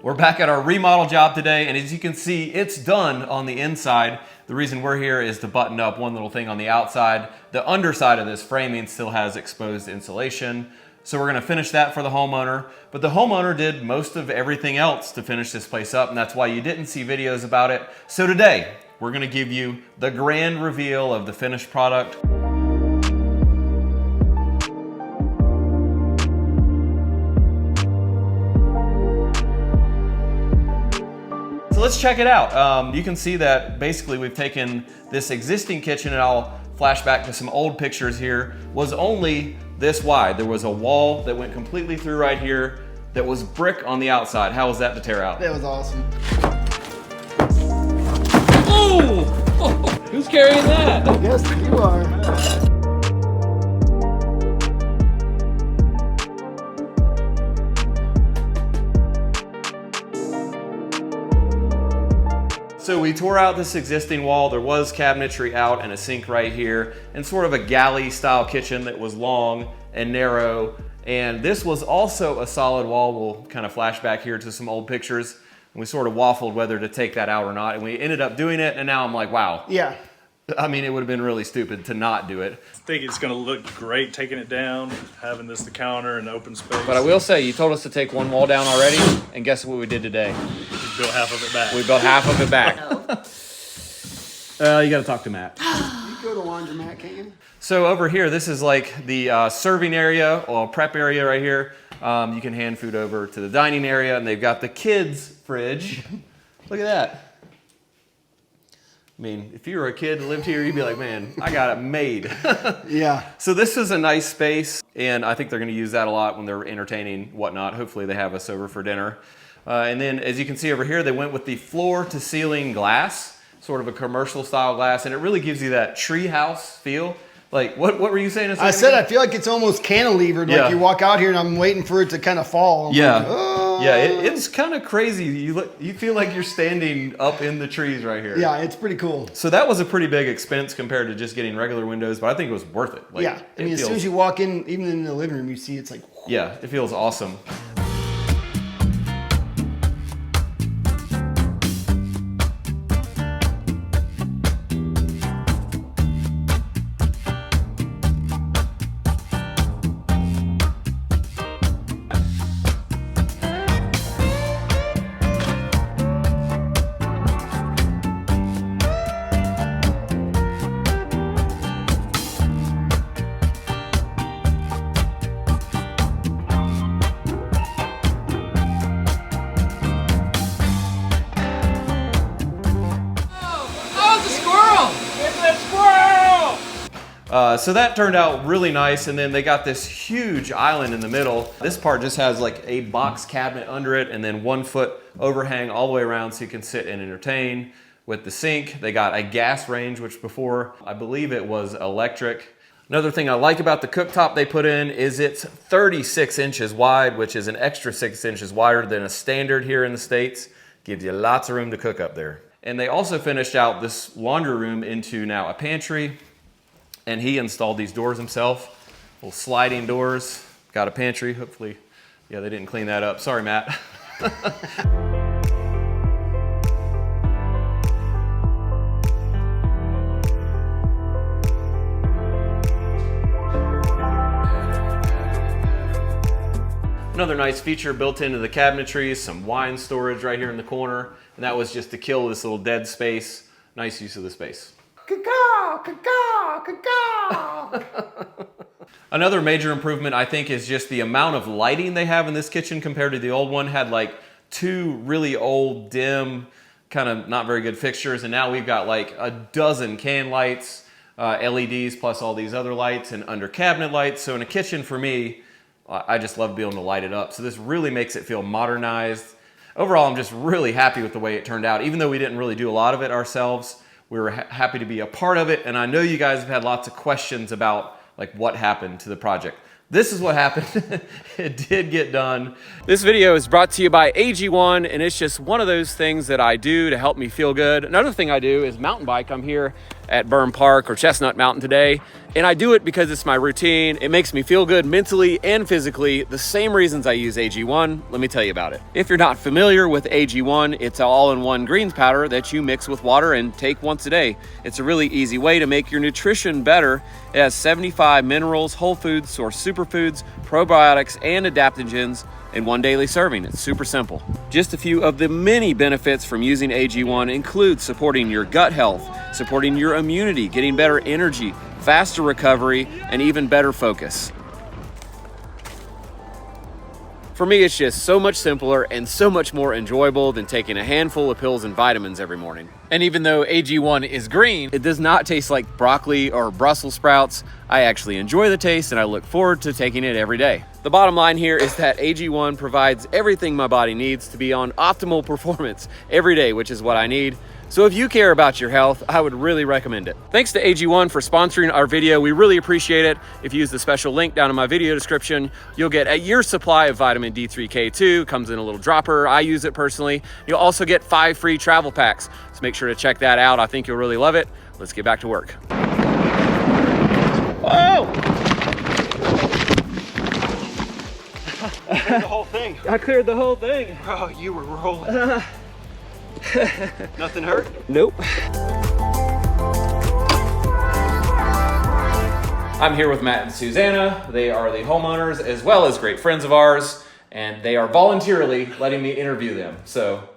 We're back at our remodel job today, and as you can see, it's done on the inside. The reason we're here is to button up one little thing on the outside. The underside of this framing still has exposed insulation, so we're gonna finish that for the homeowner. But the homeowner did most of everything else to finish this place up, and that's why you didn't see videos about it. So today, we're gonna give you the grand reveal of the finished product. So let's check it out. You can see that basically we've taken this existing kitchen, and I'll flash back to some old pictures here, was only this wide. There was a wall that went completely through right here that was brick on the outside. How was that to tear out? That was awesome. Oh! Who's carrying that? I guess you are. So we tore out this existing wall. There was cabinetry out and a sink right here, and sort of a galley style kitchen that was long and narrow. And this was also a solid wall. We'll kind of flash back here to some old pictures. And we sort of waffled whether to take that out or not. And we ended up doing it, and now I'm like, wow. Yeah. I mean, it would have been really stupid to not do it. I think it's gonna look great taking it down, having this the counter and open space. But I will say, you told us to take one wall down already, and guess what we did today? We built half of it back. We built half of it back. You gotta talk to Matt. You go to laundromat, can't you? So over here, this is like the serving area or prep area right here. You can hand food over to the dining area, and they've got the kids' fridge. Look at that. I mean, if you were a kid and lived here, you'd be like, man, I got it made. Yeah. So this is a nice space, and I think they're gonna use that a lot when they're entertaining, whatnot. Hopefully they have us over for dinner. And then as you can see over here, they went with the floor to ceiling glass, sort of a commercial style glass, and it really gives you that tree house feel. Like, what were you saying? I said I feel like it's almost cantilevered. Yeah. Like you walk out here and I'm waiting for it to kind of fall. I'm Yeah. like, oh. Yeah, it's kind of crazy. You feel like you're standing up in the trees right here. Yeah, it's pretty cool. So that was a pretty big expense compared to just getting regular windows, but I think it was worth it. Like, Yeah. I mean, as soon as you walk in, even in the living room, you see it's like, Yeah, it feels awesome. So that turned out really nice, and then they got this huge island in the middle. This part just has like a box cabinet under it, and then 1 foot overhang all the way around so you can sit and entertain. With the sink, they got a gas range, which before, I believe it was electric. Another thing I like about the cooktop they put in is it's 36 inches wide, which is an extra 6 inches wider than a standard here in the States. Gives you lots of room to cook up there. And they also finished out this laundry room into now a pantry. And he installed these doors himself, little sliding doors. Got a pantry, hopefully. Yeah, they didn't clean that up. Sorry, Matt. Another nice feature built into the cabinetry, some wine storage right here in the corner. And that was just to kill this little dead space. Nice use of the space. caw, caw, caw. Another major improvement, I think, is just the amount of lighting they have in this kitchen compared to the old one. Had like 2 really old, dim, kind of not very good fixtures, and now we've got like a dozen can lights, LEDs, plus all these other lights and under cabinet lights. So in a kitchen, for me, I just love being able to light it up. So this really makes it feel modernized. Overall, I'm just really happy with the way it turned out. Even though we didn't really do a lot of it ourselves, we were happy to be a part of it. And I know you guys have had lots of questions about like what happened to the project. This is what happened. It did get done. This video is brought to you by AG1, and it's just one of those things that I do to help me feel good. Another thing I do is mountain bike. I'm here at Burn Park or Chestnut Mountain today. And I do it because it's my routine. It makes me feel good mentally and physically. The same reasons I use AG1, let me tell you about it. If you're not familiar with AG1, it's an all-in-one greens powder that you mix with water and take once a day. It's a really easy way to make your nutrition better. It has 75 minerals, whole foods, source superfoods, probiotics, and adaptogens in one daily serving. It's super simple. Just a few of the many benefits from using AG1 include supporting your gut health, supporting your immunity, getting better energy, faster recovery, and even better focus. For me, it's just so much simpler and so much more enjoyable than taking a handful of pills and vitamins every morning. And even though AG1 is green, it does not taste like broccoli or Brussels sprouts. I actually enjoy the taste and I look forward to taking it every day. The bottom line here is that AG1 provides everything my body needs to be on optimal performance every day, which is what I need. So if you care about your health, I would really recommend it. Thanks to AG1 for sponsoring our video. We really appreciate it. If you use the special link down in my video description, you'll get a year's supply of vitamin D3K2, comes in a little dropper. I use it personally. You'll also get 5 free travel packs. So make sure to check that out. I think you'll really love it. Let's get back to work. Whoa! I cleared the whole thing. I cleared the whole thing. Bro, you were rolling. Nothing hurt? Nope. I'm here with Matt and Susanna. They are the homeowners as well as great friends of ours, and they are voluntarily letting me interview them. So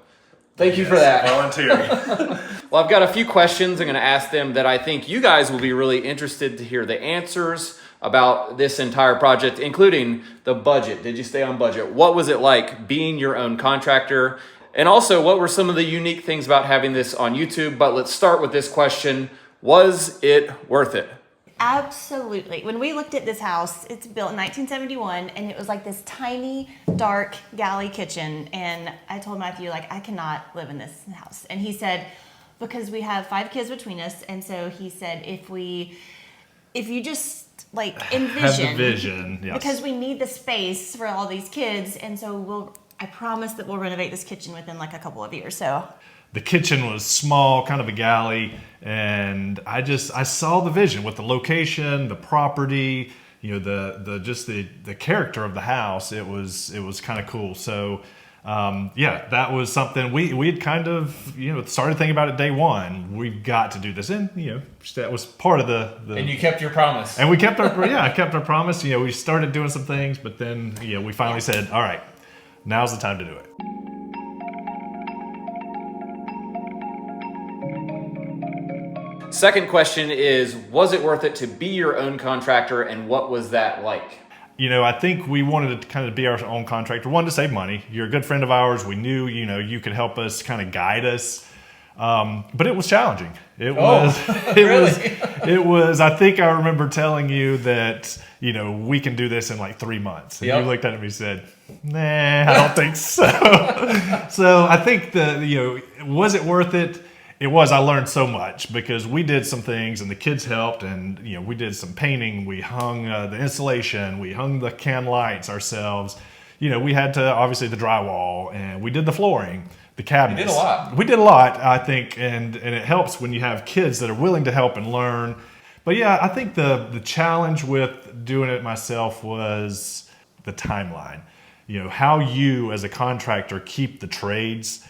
thank you for that. Volunteering. Well, I've got a few questions I'm going to ask them that I think you guys will be really interested to hear the answers about this entire project, including the budget. Did you stay on budget? What was it like being your own contractor? And also, what were some of the unique things about having this on YouTube? But let's start with this question. Was it worth it? Absolutely. When we looked at this house, it's built in 1971, and it was like this tiny, dark galley kitchen. And I told Matthew, like, I cannot live in this house. And he said, because we have 5 kids between us. And so he said, if you just like envision, Have the vision, yes. because we need the space for all these kids. And so I promise that we'll renovate this kitchen within like a couple of years. So The kitchen was small, kind of a galley, and I saw the vision with the location, the property, you know, the character of the house. It was kind of cool. So yeah, that was something we'd kind of, you know, started thinking about it day one. We've got to do this, and you know, that was part of the. And you kept your promise. And we kept our I kept our promise. You know, we started doing some things, but then we finally said, all right, now's the time to do it. Second question is, was it worth it to be your own contractor, and what was that like? You know, I think we wanted to kind of be our own contractor. One, to save money. You're a good friend of ours. We knew, you know, you could help us kind of guide us. But it was challenging. It was, I think I remember telling you that, you know, we can do this in like 3 months. And Yep. you looked at me and said, nah, I don't think so. So I think was it worth it? It was. I learned so much because we did some things and the kids helped, and you know, we did some painting. We hung the insulation. We hung the can lights ourselves. You know, we had to obviously the drywall, and we did the flooring, the cabinets. You did a lot. We did a lot, I think, and it helps when you have kids that are willing to help and learn. But yeah, I think the challenge with doing it myself was the timeline. You know, how you as a contractor keep the trades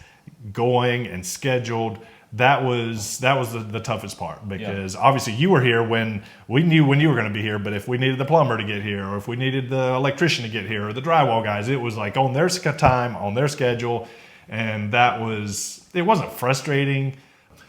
going and scheduled. That was the toughest part, because obviously you were here when we knew when you were going to be here, but if we needed the plumber to get here, or if we needed the electrician to get here, or the drywall guys, it was like on their time, on their schedule, and it wasn't frustrating.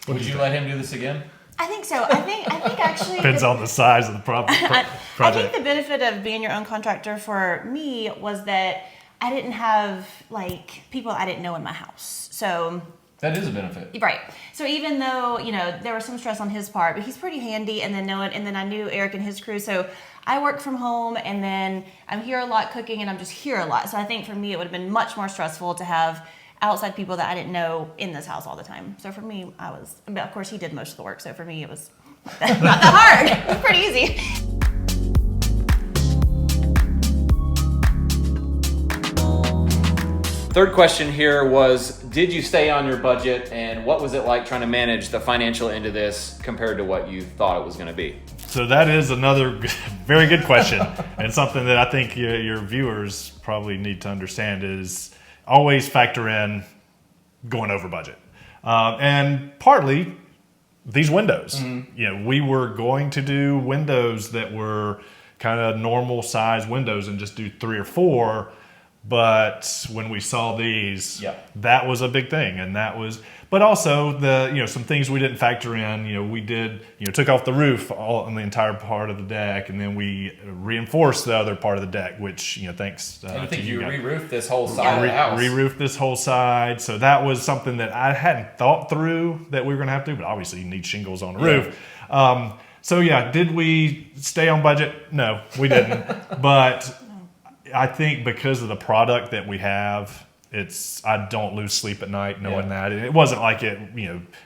Would you let him do this again? I think so. I think actually Depends on the size of the project. I think the benefit of being your own contractor for me was that I didn't have like people I didn't know in my house. So That is a benefit. right. So even though, you know, there was some stress on his part, but he's pretty handy, and then I knew Eric and his crew. So I work from home, and then I'm here a lot cooking, and I'm just here a lot. So I think for me it would have been much more stressful to have outside people that I didn't know in this house all the time. So for me, but of course he did most of the work. So for me it was not that hard. It was pretty easy. Third question here was, did you stay on your budget, and what was it like trying to manage the financial end of this compared to what you thought it was going to be? So that is another very good question, and something that I think your viewers probably need to understand is always factor in going over budget. And partly these windows. We were going to do windows that were kind of normal size windows and just do 3 or 4. But when we saw these, that was a big thing, and that was. But also some things we didn't factor in. We did took off the roof all on the entire part of the deck, and then we reinforced the other part of the deck, which thanks. I think to you guys. re-roofed this whole side of the house. Re-roofed this whole side, so that was something that I hadn't thought through that we were going to have to. But obviously, you need shingles on the roof. So did we stay on budget? No, we didn't. But I think because of the product that we have, I don't lose sleep at night knowing that. And it wasn't like it,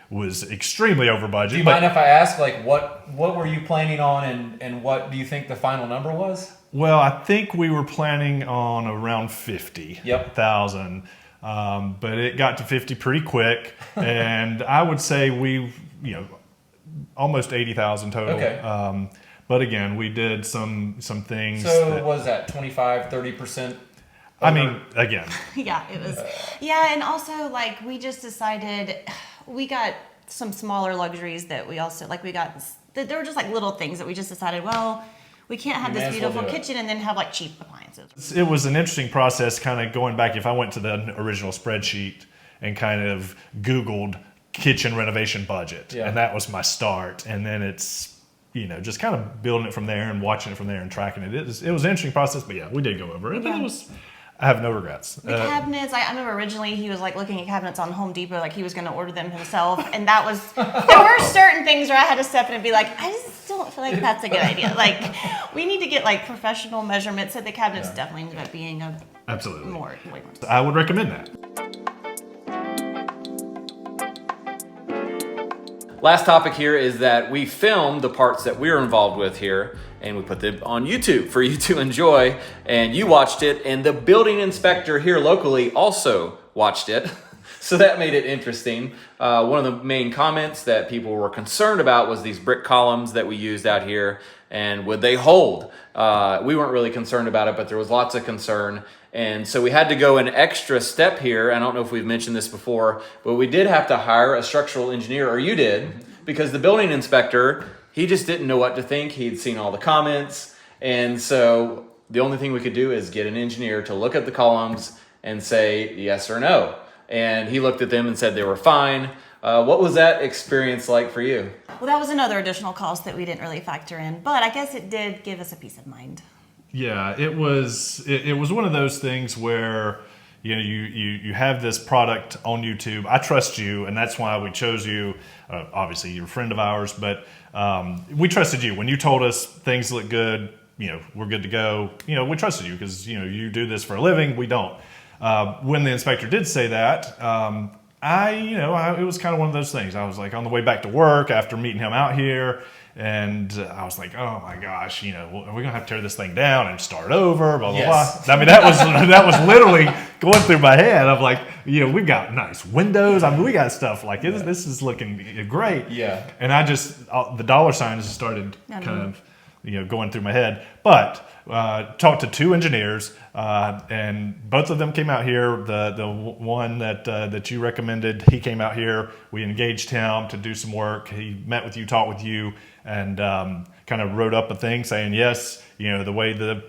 was extremely over budget. Do you mind if I ask, like, what were you planning on, and what do you think the final number was? Well, I think we were planning on around 50,000, but it got to 50 pretty quick, and I would say we, almost 80,000 total. Okay. But again, we did some things. So what was that, 25, 30%? I mean, again. Yeah, it was. Yeah, and also, like, we just decided we got some smaller luxuries that we also, like, there were just, like, little things that we just decided, well, we can't have this beautiful kitchen and then have, like, cheap appliances. It was an interesting process kind of going back. If I went to the original spreadsheet and kind of Googled kitchen renovation budget, and that was my start. And then it's, just kind of building it from there and watching it from there and tracking it. It was an interesting process, but we did go over it. But I have no regrets. The cabinets, I remember originally he was like looking at cabinets on Home Depot, like he was going to order them himself. And there were certain things where I had to step in and be like, I just still don't feel like that's a good idea. Like, we need to get like professional measurements. So the cabinets definitely ended up being absolutely more. I would recommend that. Last topic here is that we filmed the parts that we're involved with here, and we put them on YouTube for you to enjoy, and you watched it, and the building inspector here locally also watched it. So that made it interesting. One of the main comments that people were concerned about was these brick columns that we used out here, and would they hold? We weren't really concerned about it, but there was lots of concern. And so we had to go an extra step here. I don't know if we've mentioned this before, but we did have to hire a structural engineer, or you did, because the building inspector, he just didn't know what to think. He'd seen all the comments. And so the only thing we could do is get an engineer to look at the columns and say yes or no. And he looked at them and said they were fine. What was that experience like for you? Well, that was another additional cost that we didn't really factor in, but I guess it did give us a peace of mind. Yeah, it was one of those things where you have this product on YouTube. I trust you, and that's why we chose you. Obviously, you're a friend of ours, but we trusted you when you told us things look good. We're good to go. We trusted you because you do this for a living. We don't. When the inspector did say that, it was kind of one of those things. I was like on the way back to work after meeting him out here. And I was like, oh my gosh, are we gonna have to tear this thing down and start over? Blah blah blah. I mean, that was literally going through my head. I'm like, we've got nice windows. I mean, we got stuff like this. This is looking great. Yeah. And I just the dollar signs started kind of going through my head. But talked to 2 engineers, and both of them came out here. The one that you recommended, he came out here. We engaged him to do some work. He met with you, talked with you, and kind of wrote up a thing saying yes, the way the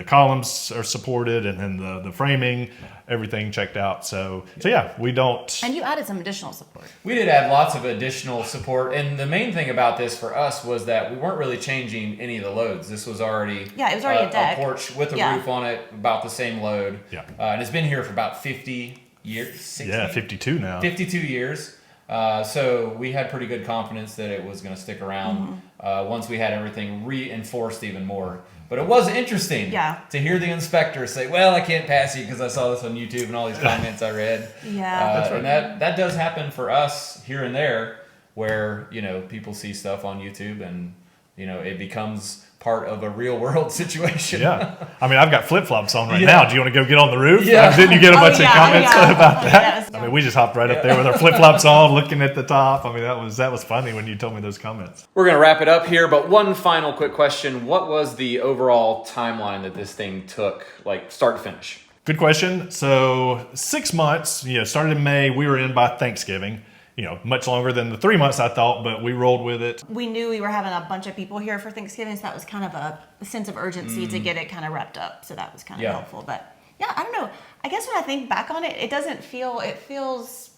columns are supported, and then the framing, everything checked out. So yeah, we don't. And you added some additional support. We did add lots of additional support, and the main thing about this for us was that we weren't really changing any of the loads. This was already a deck, a porch with a roof on it, about the same load. Yeah, and it's been here for about 50 years. 60, 52 now. 52 years. So we had pretty good confidence that it was going to stick around once we had everything reinforced even more. But it was interesting to hear the inspector say, well, I can't pass you because I saw this on YouTube and all these comments I read. Yeah. That's right. And that does happen for us here and there where, people see stuff on YouTube and, it becomes part of a real world situation. Yeah. I mean, I've got flip-flops on right now. Do you want to go get on the roof? Yeah. Didn't you get a bunch of comments about that? Yes. I mean, we just hopped right up there with our flip-flops on, looking at the top. I mean, that was funny when you told me those comments. We're going to wrap it up here, but one final quick question. What was the overall timeline that this thing took, like start to finish? Good question. So 6 months, started in May. We were in by Thanksgiving. Much longer than the 3 months I thought, but we rolled with it. We knew we were having a bunch of people here for Thanksgiving, so that was kind of a sense of urgency to get it kind of wrapped up. So that was kind of helpful. But yeah, I don't know. I guess when I think back on it, it feels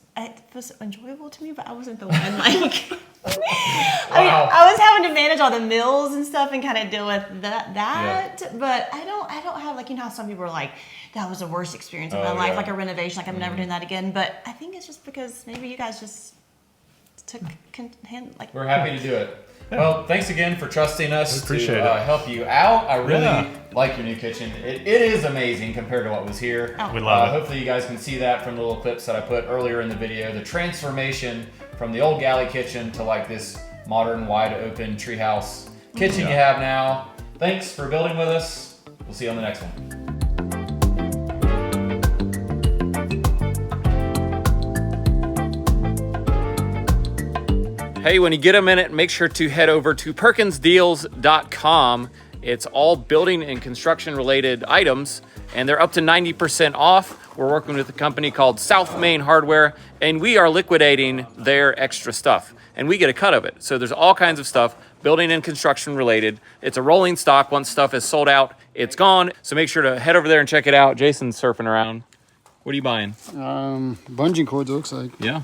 enjoyable to me, but I wasn't the one like. I mean, I was having to manage all the meals and stuff and kind of deal with that. But I don't have like how some people are like, that was the worst experience of my life, like a renovation, like I'm never doing that again. But I think it's just because maybe you guys just took like. We're happy to do it. Yeah. Well, thanks again for trusting us to help you out. I really like your new kitchen. It is amazing compared to what was here. We love it. Hopefully you guys can see that from the little clips that I put earlier in the video. The transformation from the old galley kitchen to like this modern, wide open treehouse kitchen you have now. Thanks for building with us. We'll see you on the next one. Hey, when you get a minute, make sure to head over to perkinsdeals.com. It's all building and construction related items, and they're up to 90% off. We're working with a company called South Main Hardware, and we are liquidating their extra stuff, and we get a cut of it. So there's all kinds of stuff, building and construction related. It's a rolling stock. Once stuff is sold out, it's gone. So make sure to head over there and check it out. Jason's surfing around. What are you buying? Bungee cords, it looks like. Yeah.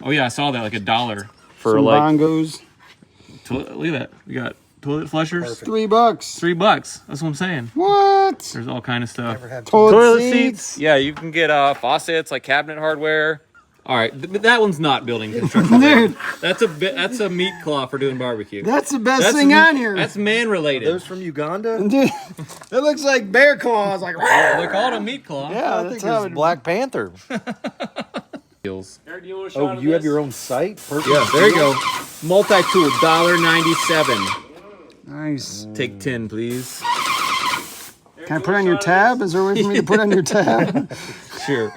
Oh yeah, I saw that, like $1. For some like bongos. Look at that. We got toilet flushers. $3. $3. That's what I'm saying. What? There's all kind of stuff. Toilet seats. Yeah, you can get faucets, like cabinet hardware. All right, but that one's not building construction. Dude, That's a meat claw for doing barbecue. that's the best thing on here. That's man related. Those from Uganda? Dude, it looks like bear claws. Like, They're called a meat claw. yeah, I that's think how it's it. Black Panther. Deals. Oh, you have your own site? Perkins Yeah, there you Deals? go. Multi-tool, $1.97. Nice. Take 10, please. Can I put on your tab? Is there a way for me to put on your tab? Sure.